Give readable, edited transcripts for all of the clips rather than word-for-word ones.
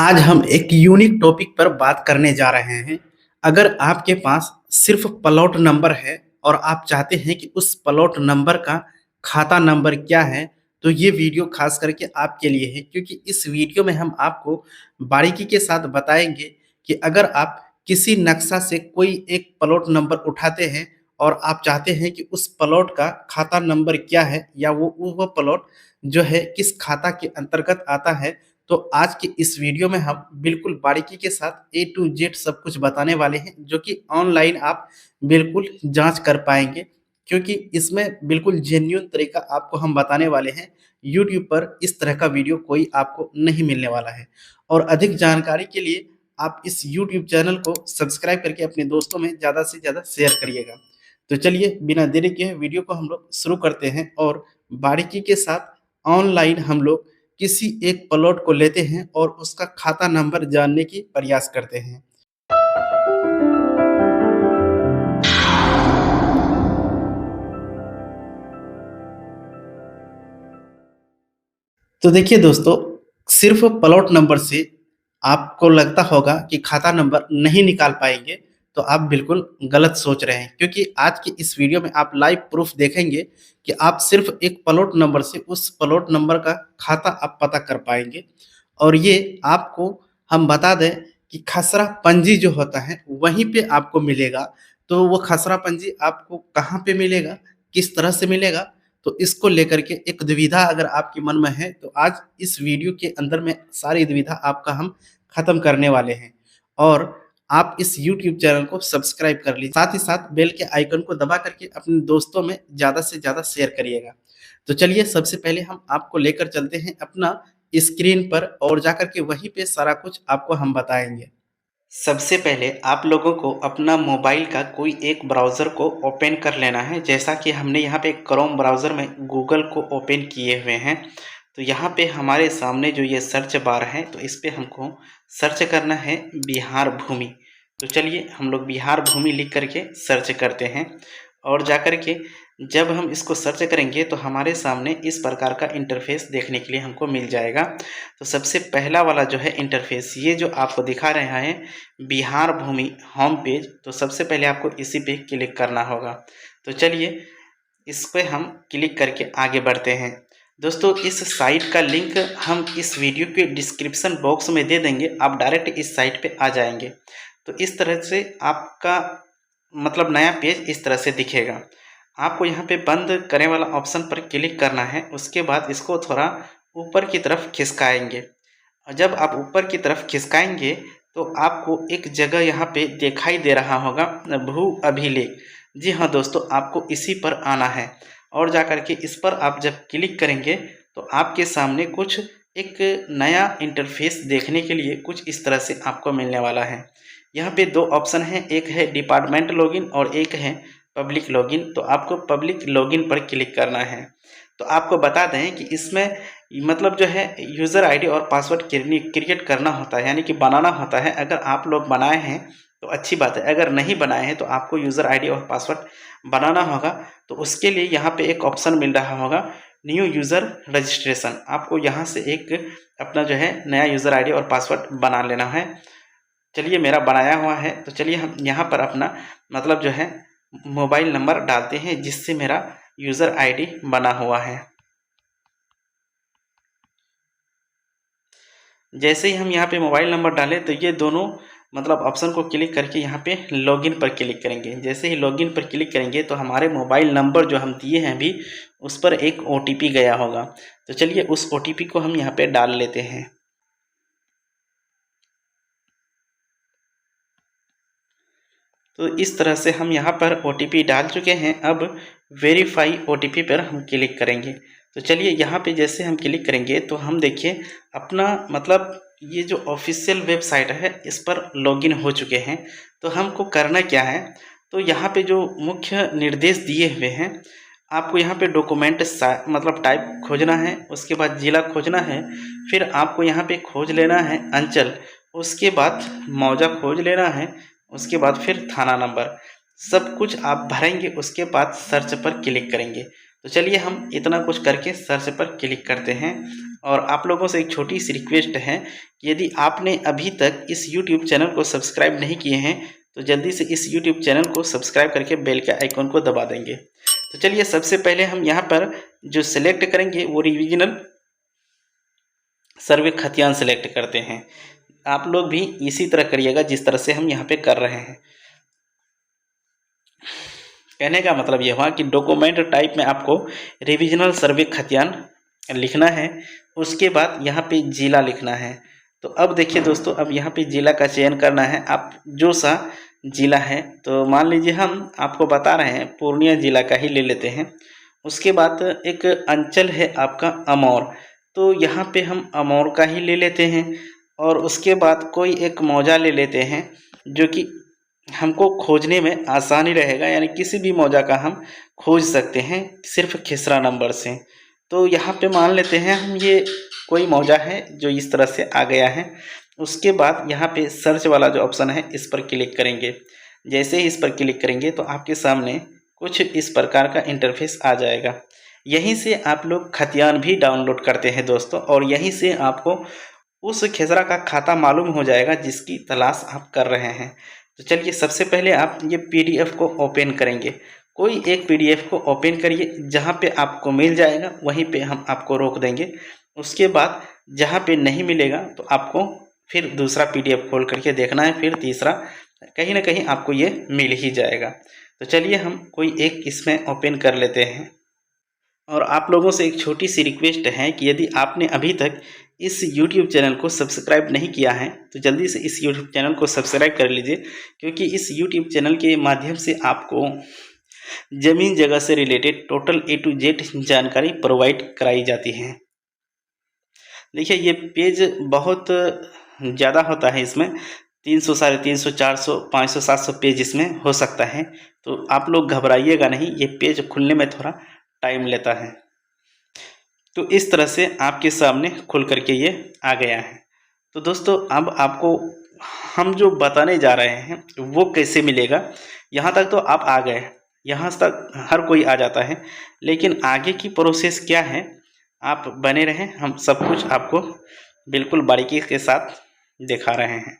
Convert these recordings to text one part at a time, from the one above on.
आज हम एक यूनिक टॉपिक पर बात करने जा रहे हैं। अगर आपके पास सिर्फ प्लॉट नंबर है और आप चाहते हैं कि उस प्लॉट नंबर का खाता नंबर क्या है, तो ये वीडियो खास करके आपके लिए है, क्योंकि इस वीडियो में हम आपको बारीकी के साथ बताएंगे कि अगर आप किसी नक्शा से कोई एक प्लॉट नंबर उठाते हैं और आप चाहते हैं कि उस प्लॉट का खाता नंबर क्या है या वो प्लॉट जो है किस खाता के अंतर्गत आता है, तो आज के इस वीडियो में हम बिल्कुल बारीकी के साथ ए टू जेड सब कुछ बताने वाले हैं, जो कि ऑनलाइन आप बिल्कुल जांच कर पाएंगे, क्योंकि इसमें बिल्कुल जेन्युइन तरीका आपको हम बताने वाले हैं। यूट्यूब पर इस तरह का वीडियो कोई आपको नहीं मिलने वाला है। और अधिक जानकारी के लिए आप इस यूट्यूब चैनल को सब्सक्राइब करके अपने दोस्तों में ज़्यादा से ज़्यादा शेयर करिएगा। तो चलिए बिना देरी के वीडियो को हम लोग शुरू करते हैं और बारीकी के साथ ऑनलाइन हम लोग किसी एक प्लॉट को लेते हैं और उसका खाता नंबर जानने की प्रयास करते हैं। तो देखिए दोस्तों, सिर्फ प्लॉट नंबर से आपको लगता होगा कि खाता नंबर नहीं निकाल पाएंगे, तो आप बिल्कुल गलत सोच रहे हैं, क्योंकि आज की इस वीडियो में आप लाइव प्रूफ देखेंगे कि आप सिर्फ एक प्लॉट नंबर से उस प्लॉट नंबर का खाता आप पता कर पाएंगे। और ये आपको हम बता दें कि खसरा पंजी जो होता है वहीं पे आपको मिलेगा। तो वो खसरा पंजी आपको कहाँ पे मिलेगा, किस तरह से मिलेगा, तो इसको लेकर के एक दुविधा अगर आपके मन में है, तो आज इस वीडियो के अंदर में सारी दुविधा आपका हम खत्म करने वाले हैं। और आप इस यूट्यूब चैनल को सब्सक्राइब कर लीजिए, साथ ही साथ बेल के आइकन को दबा करके अपने दोस्तों में ज़्यादा से ज़्यादा शेयर करिएगा। तो चलिए सबसे पहले हम आपको लेकर चलते हैं अपना स्क्रीन पर और जाकर के वहीं पे सारा कुछ आपको हम बताएंगे। सबसे पहले आप लोगों को अपना मोबाइल का कोई एक ब्राउज़र को ओपन कर लेना है। जैसा कि हमने यहाँ पे क्रोम ब्राउज़र में गूगल को ओपन किए हुए हैं, तो यहाँ पे हमारे सामने जो ये सर्च बार है, तो इस पे हमको सर्च करना है बिहार भूमि। तो चलिए हम लोग बिहार भूमि लिख करके सर्च करते हैं और जाकर के जब हम इसको सर्च करेंगे तो हमारे सामने इस प्रकार का इंटरफेस देखने के लिए हमको मिल जाएगा। तो सबसे पहला वाला जो है इंटरफेस, ये जो आपको दिखा रहा है बिहार भूमि होम पेज, तो सबसे पहले आपको इसी पे क्लिक करना होगा। तो चलिए इस पे हम क्लिक करके आगे बढ़ते हैं। दोस्तों, इस साइट का लिंक हम इस वीडियो के डिस्क्रिप्शन बॉक्स में दे देंगे, आप डायरेक्ट इस साइट पे आ जाएंगे। तो इस तरह से आपका मतलब नया पेज इस तरह से दिखेगा। आपको यहाँ पे बंद करें वाला ऑप्शन पर क्लिक करना है, उसके बाद इसको थोड़ा ऊपर की तरफ खिसकाएंगे। और जब आप ऊपर की तरफ खिसकाएंगे तो आपको एक जगह यहाँ पे दिखाई दे रहा होगा भू अभिलेख। जी हाँ दोस्तों, आपको इसी पर आना है और जा कर के इस पर आप जब क्लिक करेंगे तो आपके सामने कुछ एक नया इंटरफेस देखने के लिए कुछ इस तरह से आपको मिलने वाला है। यहाँ पे दो ऑप्शन हैं, एक है डिपार्टमेंट लॉगिन और एक है पब्लिक लॉगिन। तो आपको पब्लिक लॉगिन पर क्लिक करना है। तो आपको बता दें कि इसमें मतलब जो है यूज़र आईडी और पासवर्ड क्रिएट करना होता है, यानी कि बनाना होता है। अगर आप लोग बनाए हैं तो अच्छी बात है, अगर नहीं बनाए हैं तो आपको यूज़र आईडी और पासवर्ड बनाना होगा। तो उसके लिए यहाँ पे एक ऑप्शन मिल रहा होगा न्यू यूज़र रजिस्ट्रेशन। आपको यहाँ से एक अपना जो है नया यूज़र आईडी और पासवर्ड बना लेना है। चलिए मेरा बनाया हुआ है, तो चलिए हम यहाँ पर अपना मतलब जो है मोबाइल नंबर डालते हैं जिससे मेरा यूज़र आईडी बना हुआ है। जैसे ही हम यहाँ पे मोबाइल नंबर डालें तो ये दोनों मतलब ऑप्शन को क्लिक करके यहाँ पे लॉगिन पर क्लिक करेंगे। जैसे ही लॉगिन पर क्लिक करेंगे तो हमारे मोबाइल नंबर जो हम दिए हैं अभी उस पर एक ओटीपी गया होगा। तो चलिए उस ओटीपी को हम यहाँ पे डाल लेते हैं। तो इस तरह से हम यहाँ पर ओटीपी डाल चुके हैं। अब वेरीफाई ओटीपी पर हम क्लिक करेंगे। तो चलिए यहाँ पे जैसे हम क्लिक करेंगे तो हम देखिए अपना मतलब ये जो ऑफिशियल वेबसाइट है इस पर लॉगिन हो चुके हैं। तो हमको करना क्या है, तो यहाँ पे जो मुख्य निर्देश दिए हुए हैं, आपको यहाँ पे डॉक्यूमेंट मतलब टाइप खोजना है, उसके बाद जिला खोजना है, फिर आपको यहाँ पे खोज लेना है अंचल, उसके बाद मौजा खोज लेना है, उसके बाद फिर थाना नंबर, सब कुछ आप भरेंगे। उसके बाद सर्च पर क्लिक करेंगे। तो चलिए हम इतना कुछ करके सर्च पर क्लिक करते हैं। और आप लोगों से एक छोटी सी रिक्वेस्ट है कि यदि आपने अभी तक इस यूट्यूब चैनल को सब्सक्राइब नहीं किए हैं तो जल्दी से इस यूट्यूब चैनल को सब्सक्राइब करके बेल के आइकॉन को दबा देंगे। तो चलिए सबसे पहले हम यहाँ पर जो सिलेक्ट करेंगे वो रिविजनल सर्वे खतियान सिलेक्ट करते हैं। आप लोग भी इसी तरह करिएगा जिस तरह से हम यहाँ पे कर रहे हैं। कहने का मतलब ये हुआ कि डॉक्यूमेंट टाइप में आपको रिविजनल सर्वे खतियान लिखना है। उसके बाद यहाँ पे जिला लिखना है। तो अब देखिए दोस्तों, अब यहाँ पे जिला का चयन करना है। आप जो सा जिला है, तो मान लीजिए हम आपको बता रहे हैं पूर्णिया जिला का ही ले लेते हैं। उसके बाद एक अंचल है आपका अमौर, तो यहाँ पे हम अमौर का ही ले लेते हैं। और उसके बाद कोई एक मौजा ले लेते हैं जो कि हमको खोजने में आसानी रहेगा, यानी किसी भी मौजा का हम खोज सकते हैं सिर्फ खेसरा नंबर से। तो यहाँ पे मान लेते हैं हम ये कोई मौजा है जो इस तरह से आ गया है। उसके बाद यहाँ पे सर्च वाला जो ऑप्शन है इस पर क्लिक करेंगे। जैसे ही इस पर क्लिक करेंगे तो आपके सामने कुछ इस प्रकार का इंटरफेस आ जाएगा। यहीं से आप लोग खतियान भी डाउनलोड करते हैं दोस्तों, और यहीं से आपको उस खेसरा का खाता मालूम हो जाएगा जिसकी तलाश आप कर रहे हैं। तो चलिए सबसे पहले आप ये पीडीएफ को ओपन करेंगे। कोई एक पीडीएफ को ओपन करिए, जहाँ पे आपको मिल जाएगा वहीं पे हम आपको रोक देंगे। उसके बाद जहाँ पे नहीं मिलेगा तो आपको फिर दूसरा पीडीएफ खोल करके देखना है, फिर तीसरा, कहीं ना कहीं आपको ये मिल ही जाएगा। तो चलिए हम कोई एक इसमें ओपन कर लेते हैं। और आप लोगों से एक छोटी सी रिक्वेस्ट है कि यदि आपने अभी तक इस YouTube चैनल को सब्सक्राइब नहीं किया है तो जल्दी से इस YouTube चैनल को सब्सक्राइब कर लीजिए, क्योंकि इस YouTube चैनल के माध्यम से आपको ज़मीन जगह से related total A to Z जानकारी प्रोवाइड कराई जाती है। देखिए ये पेज बहुत ज़्यादा होता है, इसमें 300, 350, 400, 500, 700 पेज इसमें हो सकता है। तो आप लोग घबराइएगा नहीं, ये पेज खुलने में थोड़ा टाइम लेता है। तो इस तरह से आपके सामने खुल करके ये आ गया है। तो दोस्तों अब आपको हम जो बताने जा रहे हैं वो कैसे मिलेगा, यहाँ तक तो आप आ गए, यहाँ तक हर कोई आ जाता है, लेकिन आगे की प्रोसेस क्या है आप बने रहें, हम सब कुछ आपको बिल्कुल बारीकी के साथ दिखा रहे हैं।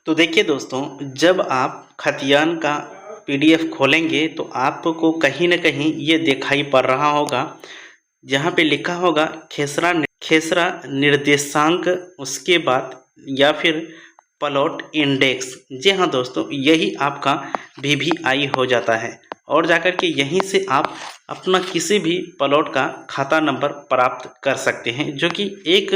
तो देखिए दोस्तों, जब आप खतियान का पीडीएफ खोलेंगे तो आपको कहीं ना कहीं ये दिखाई पड़ रहा होगा, जहाँ पे लिखा होगा खेसरा निर्देशांक, उसके बाद या फिर प्लॉट इंडेक्स। जी हाँ दोस्तों, यही आपका VVI हो जाता है, और जाकर के यहीं से आप अपना किसी भी प्लॉट का खाता नंबर प्राप्त कर सकते हैं, जो कि एक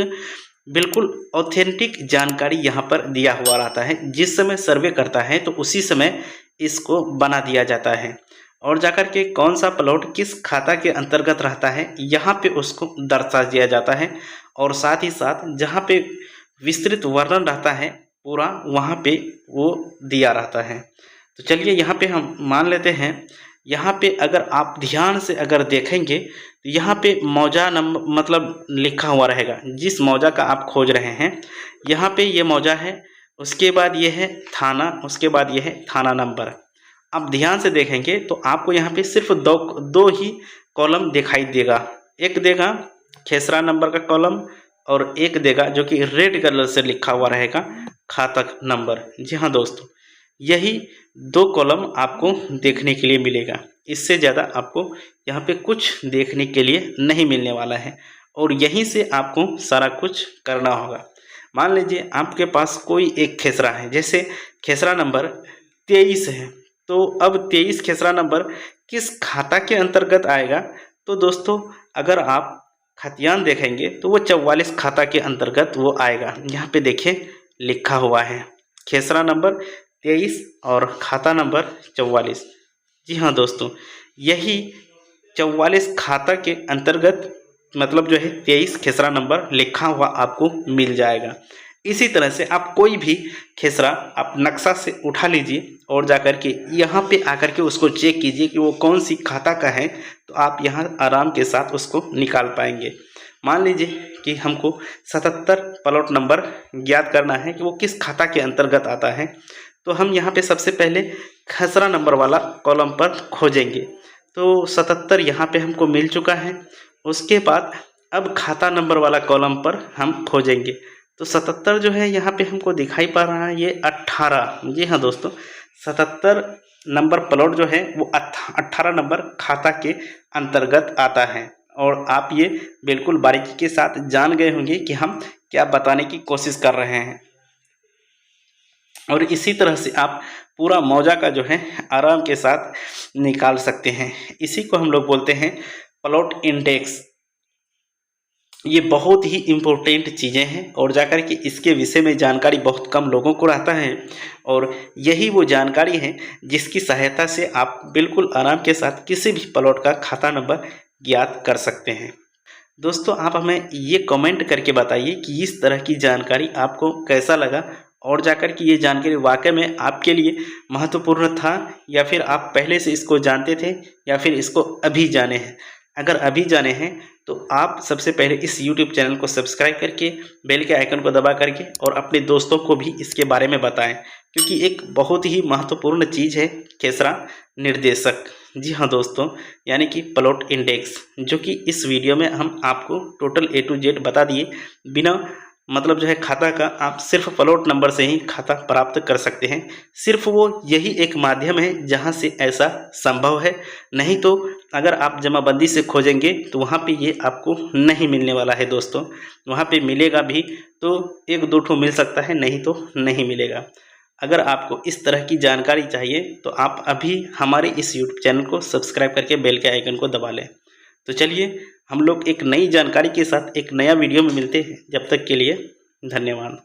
बिल्कुल ऑथेंटिक जानकारी यहाँ पर दिया हुआ रहता है। जिस समय सर्वे करता है तो उसी समय इसको बना दिया जाता है, और जाकर के कौन सा प्लॉट किस खाता के अंतर्गत रहता है यहाँ पे उसको दर्शा दिया जाता है। और साथ ही साथ जहाँ पे विस्तृत वर्णन रहता है पूरा, वहाँ पे वो दिया रहता है। तो चलिए यहाँ पे हम मान लेते हैं, यहाँ पे अगर आप ध्यान से अगर देखेंगे तो यहाँ पे मौजा नंबर मतलब लिखा हुआ रहेगा, जिस मौजा का आप खोज रहे हैं यहाँ पे ये मौजा है, उसके बाद ये है थाना, उसके बाद ये है थाना नंबर। आप ध्यान से देखेंगे तो आपको यहाँ पे सिर्फ दो ही कॉलम दिखाई देगा। एक देगा खेसरा नंबर का कॉलम, और एक देगा जो कि रेड कलर से लिखा हुआ रहेगा खाता नंबर। जी हाँ दोस्तों, यही दो कॉलम आपको देखने के लिए मिलेगा, इससे ज़्यादा आपको यहाँ पे कुछ देखने के लिए नहीं मिलने वाला है, और यहीं से आपको सारा कुछ करना होगा। मान लीजिए आपके पास कोई एक खेसरा है, जैसे खेसरा नंबर 23 है, तो अब 23 खेसरा नंबर किस खाता के अंतर्गत आएगा? तो दोस्तों अगर आप खतियान देखेंगे तो वो 44 खाता के अंतर्गत वो आएगा। यहाँ पे देखिए लिखा हुआ है खेसरा नंबर 23 और खाता नंबर 44। जी हाँ दोस्तों, यही 44 खाता के अंतर्गत मतलब जो है 23 खेसरा नंबर लिखा हुआ आपको मिल जाएगा। इसी तरह से आप कोई भी खेसरा आप नक्शा से उठा लीजिए और जाकर के यहाँ पे आकर के उसको चेक कीजिए कि वो कौन सी खाता का है, तो आप यहाँ आराम के साथ उसको निकाल पाएंगे। मान लीजिए कि हमको 77 प्लॉट नंबर ज्ञात करना है कि वो किस खाता के अंतर्गत आता है, तो हम यहाँ पे सबसे पहले खेसरा नंबर वाला कॉलम पर खोजेंगे। तो 77 यहाँ पे हमको मिल चुका है। उसके बाद अब खाता नंबर वाला कॉलम पर हम खोजेंगे, तो 77 जो है यहाँ पे हमको दिखाई पा रहा है, ये 18। जी हाँ दोस्तों, 77 नंबर प्लॉट जो है वो 18 नंबर खाता के अंतर्गत आता है। और आप ये बिल्कुल बारीकी के साथ जान गए होंगे कि हम क्या बताने की कोशिश कर रहे हैं। और इसी तरह से आप पूरा मौजा का जो है आराम के साथ निकाल सकते हैं। इसी को हम लोग बोलते हैं प्लॉट इंडेक्स। ये बहुत ही इम्पोर्टेंट चीज़ें हैं और जाकर के इसके विषय में जानकारी बहुत कम लोगों को रहता है, और यही वो जानकारी है जिसकी सहायता से आप बिल्कुल आराम के साथ किसी भी प्लॉट का खाता नंबर ज्ञात कर सकते हैं। दोस्तों, आप हमें ये कमेंट करके बताइए कि इस तरह की जानकारी आपको कैसा लगा, और जाकर कि ये जानकारी वाकई में आपके लिए महत्वपूर्ण था, या फिर आप पहले से इसको जानते थे, या फिर इसको अभी जाने हैं। अगर अभी जाने हैं तो आप सबसे पहले इस YouTube चैनल को सब्सक्राइब करके बेल के आइकन को दबा करके और अपने दोस्तों को भी इसके बारे में बताएं, क्योंकि एक बहुत ही महत्वपूर्ण चीज़ है खेसरा निर्देशक। जी हाँ दोस्तों, यानी कि प्लॉट इंडेक्स, जो कि इस वीडियो में हम आपको टोटल A to Z बता दिए। बिना मतलब जो है खाता का आप सिर्फ प्लॉट नंबर से ही खाता प्राप्त कर सकते हैं। सिर्फ वो यही एक माध्यम है जहां से ऐसा संभव है, नहीं तो अगर आप जमाबंदी से खोजेंगे तो वहां पे ये आपको नहीं मिलने वाला है दोस्तों। वहां पे मिलेगा भी तो 1-2 ठो मिल सकता है, नहीं तो नहीं मिलेगा। अगर आपको इस तरह की जानकारी चाहिए तो आप अभी हमारे इस YouTube चैनल को सब्सक्राइब करके बेल के आइकन को दबा लें। तो चलिए, हम लोग एक नई जानकारी के साथ एक नया वीडियो में मिलते हैं। जब तक के लिए धन्यवाद।